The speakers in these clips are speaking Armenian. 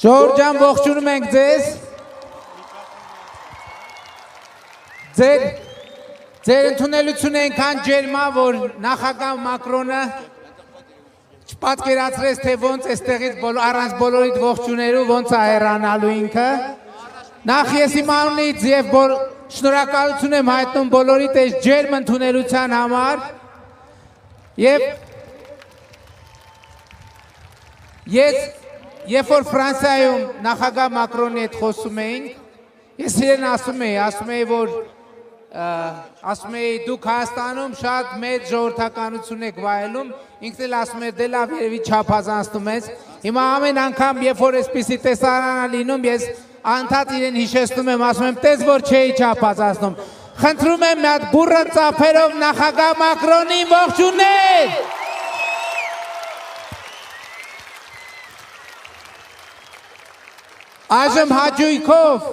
Ժողովրդյան ողջունում ենք ձեզ։ Ձեր ընդունելությունը այնքան ջերմա, որ նախագահ Մակրոնը չպատկերացրեց, թե ոնց էստեղից առանց բոլորիդ ողջուներու ոնց է հեռանալու ինքը։ Նախ ես իմ անունից եւ շնորհակալություն եմ հայտնում բոլորիդ այս ջերմ ընդունելության համար։ Եվ երբ որ Ֆրանսիայում նախագահ Մակրոնի հետ խոսում էինք, ես իրեն ասում էի, որ դուք Հայաստանում շատ մեծ ժողովրդականություն եք վայելում, ինքն էլ ասում է դե լավ երևի չափազանցնում ես։ Հիմա ամեն անգամ, երբ որ այսպիսի տեսարան է լինում, ես անդադ իրեն հիշեցնում եմ, ասում եմ, տես որ չէի չափազանցնում։ Խնդրում եմ մի հատ բուռն ծափերով նախագահ Մակրոնին ողջունել։ Այժմ հաճույքով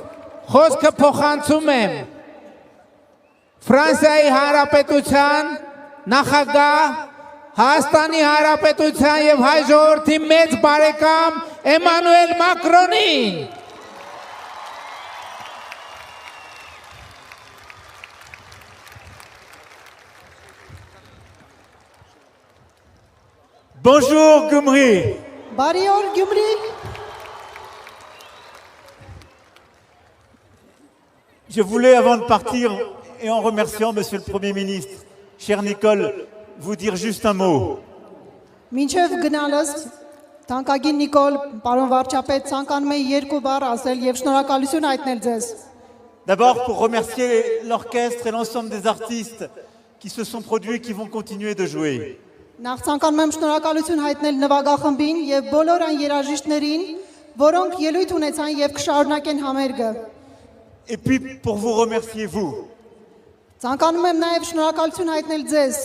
խոսքը փոխանցում եմ Ֆրանսիայի Հանրապետության նախագահ, Հայաստանի Հանրապետության եւ հայ ժողովրդի մեծ բարեկամ Էմանուել Մակրոնին։ Bonjour Gyumri. Բարի օր Գյումրի։ Je voulais, avant de partir, et en remerciant Monsieur le Premier ministre, cher Nicole, vous dire juste un mot. Մինչև գնալս թանկագին Նիկոլ, պարոն վարչապետ, ցանկանում եմ երկու բառ ասել եւ շնորհակալություն հայտնել ձեզ։ D'abord pour remercier l'orchestre et l'ensemble des artistes qui se sont produits et qui vont continuer de jouer. Նախ ցանկանում եմ շնորհակալություն հայտնել նվագախմբին եւ բոլոր այն երաժիշտներին, որոնք ելույթ ունեցան եւ կշարունակեն համերգը։ Et puis pour vous remercier vous, Ցանկանում եմ նաեւ շնորհակալություն հայտնել ձեզ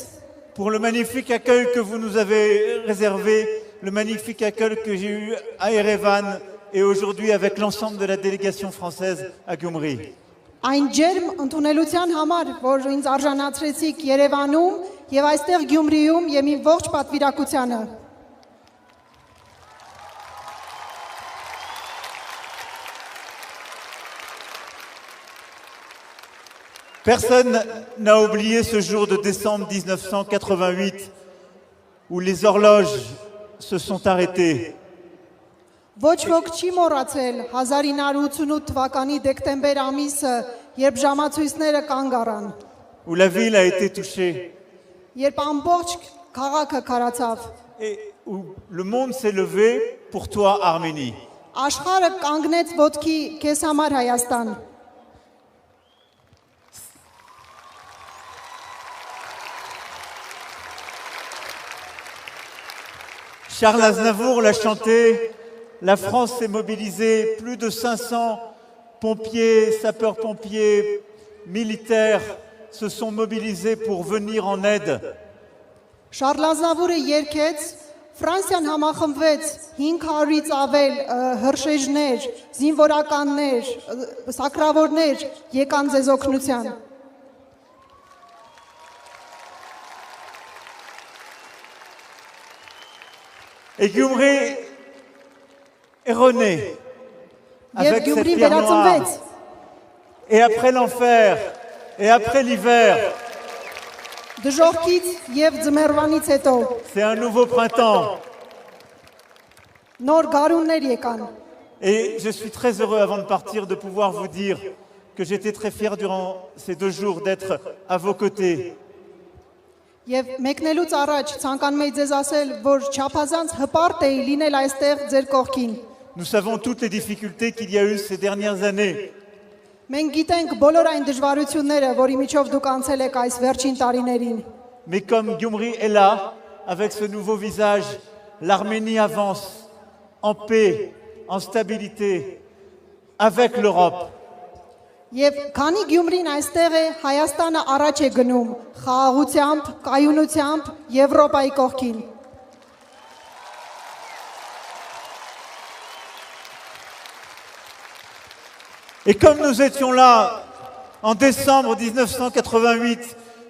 pour le magnifique accueil que vous nous avez réservé, le magnifique accueil que j'ai eu à Erevan et aujourd'hui avec l'ensemble de la délégation française à Gyumri. այն ջերմ ընդունելության համար, որ ինձ արժանացրեցիք Երևանում եւ այստեղ Գյումրիում եւ իմ ողջ պատվիրակությանը։ Personne n'a oublié ce jour de décembre 1988 où les horloges se sont arrêtées. Ոչ ոք չի մոռացել 1988 թվականի դեկտեմբեր ամիսը, երբ ժամացույցները կանգ առան, Où la ville a été touchée երբ ամբողջ քաղաքը քարացավ, et où le monde s'est levé pour toi, Arménie. աշխարհը կանգնեց ոտքի քեզ համար Հայաստան։ Charles Aznavour l'a chanté, la France s'est mobilisée, plus de 500 pompiers, sapeurs-pompiers, militaires se sont mobilisés pour venir en aide. Շարլ Ազնավուրը երգեց, Ֆրանսիան համախմբվեց 500-ից ավել հրշեջներ, զինվորականներ, սակրավորներ եկան ձեզ օգնության։ Et Gyumri est rené Եվ avec cette Գյումրին pierre noire. վերածնվեց, Et après l'enfer, et après l'hiver, դժոխքից եւ ձմեռվանից հետո c'est un nouveau printemps. նոր գարուններ եկան։ Et je suis très heureux avant de partir de pouvoir vous dire que j'étais très fier durant ces 2 jours d'être à vos côtés. Եվ մեկնելուց առաջ ցանկանում եմ ձեզ ասել, որ չափազանց հպարտ էի լինել այստեղ ձեր կողքին։ Nous savons toutes les difficultés qu'il y a eu ces dernières années. Մենք գիտենք բոլոր այն դժվարությունները, որի միջով դուք անցել եք այս վերջին տարիներին։ Mais comme Gyumri est là, avec ce nouveau visage, l'Arménie avance en paix, en stabilité, avec l'Europe. Եվ քանի Գյումրին այստեղ է, Հայաստանը առաջ է գնում խաղաղությամբ, կայունությամբ Եվրոպայի կողքին։ Et comme nous étions là en décembre 1988,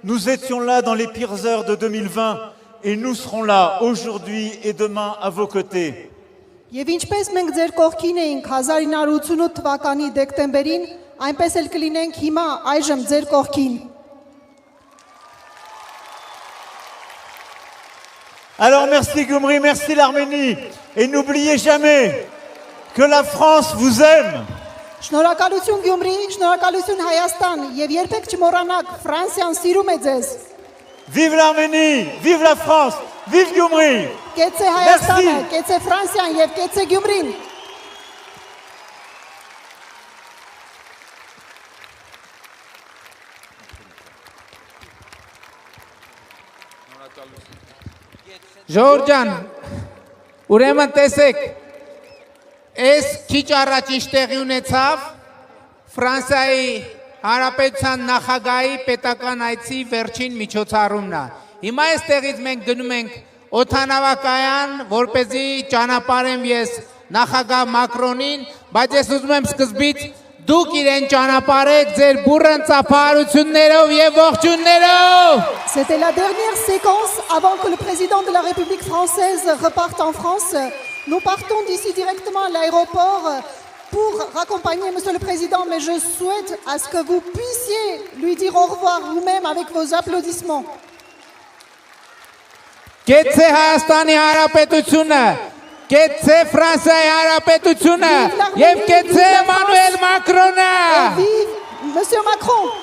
nous étions là dans les pires heures de 2020 et nous serons là aujourd'hui et demain à vos côtés. Եվ ինչպես մենք ձեր կողքին էինք 1988 թվականի դեկտեմբերին, այնպես էլ կլինենք հիմա այժմ ձեր կողքին։ Alors merci Gyumri, merci l'Arménie. Et n'oubliez jamais que la France vous aime. Շնորհակալություն Գյումրի, շնորհակալություն Հայաստան եւ երբեք չմոռանաք Ֆրանսիան սիրում է ձեզ։ Vive l'Arménie, vive la France, vive Gyumri. Կեցե Հայաստանը, կեցե Ֆրանսիան եւ կեցե Գյումրին։ Ժորժան, ուրեմն տեսեք, այս քիչ առաջ ինչ տեղի ունեցավ Ֆրանսիայի Հանրապետության նախագահի պետական այցի վերջին միջոցառումն է։ Հիմա այստեղից մենք գնում ենք օդանավակայան, որպեսզի ճանապարհեմ ես նախագահ Մակրոնին, բայց ես ուզում եմ սկզբից դուք իրեն ճանապարհեք ձեր բուրըն ծափահարություններով եւ ողջուններով։ C'était la dernière séquence avant que le président de la République française reparte en France. Nous partons d'ici directement à l'aéroport pour raccompagner monsieur le président, mais je souhaite à ce que vous puissiez lui dire au revoir vous-même avec vos applaudissements. Կեցե Հայաստանի Հանրապետությունը, կեցե Ֆրանսիայի Հանրապետությունը եւ կեցե Էմանուել Մակրոնը։ Vive monsieur Macron!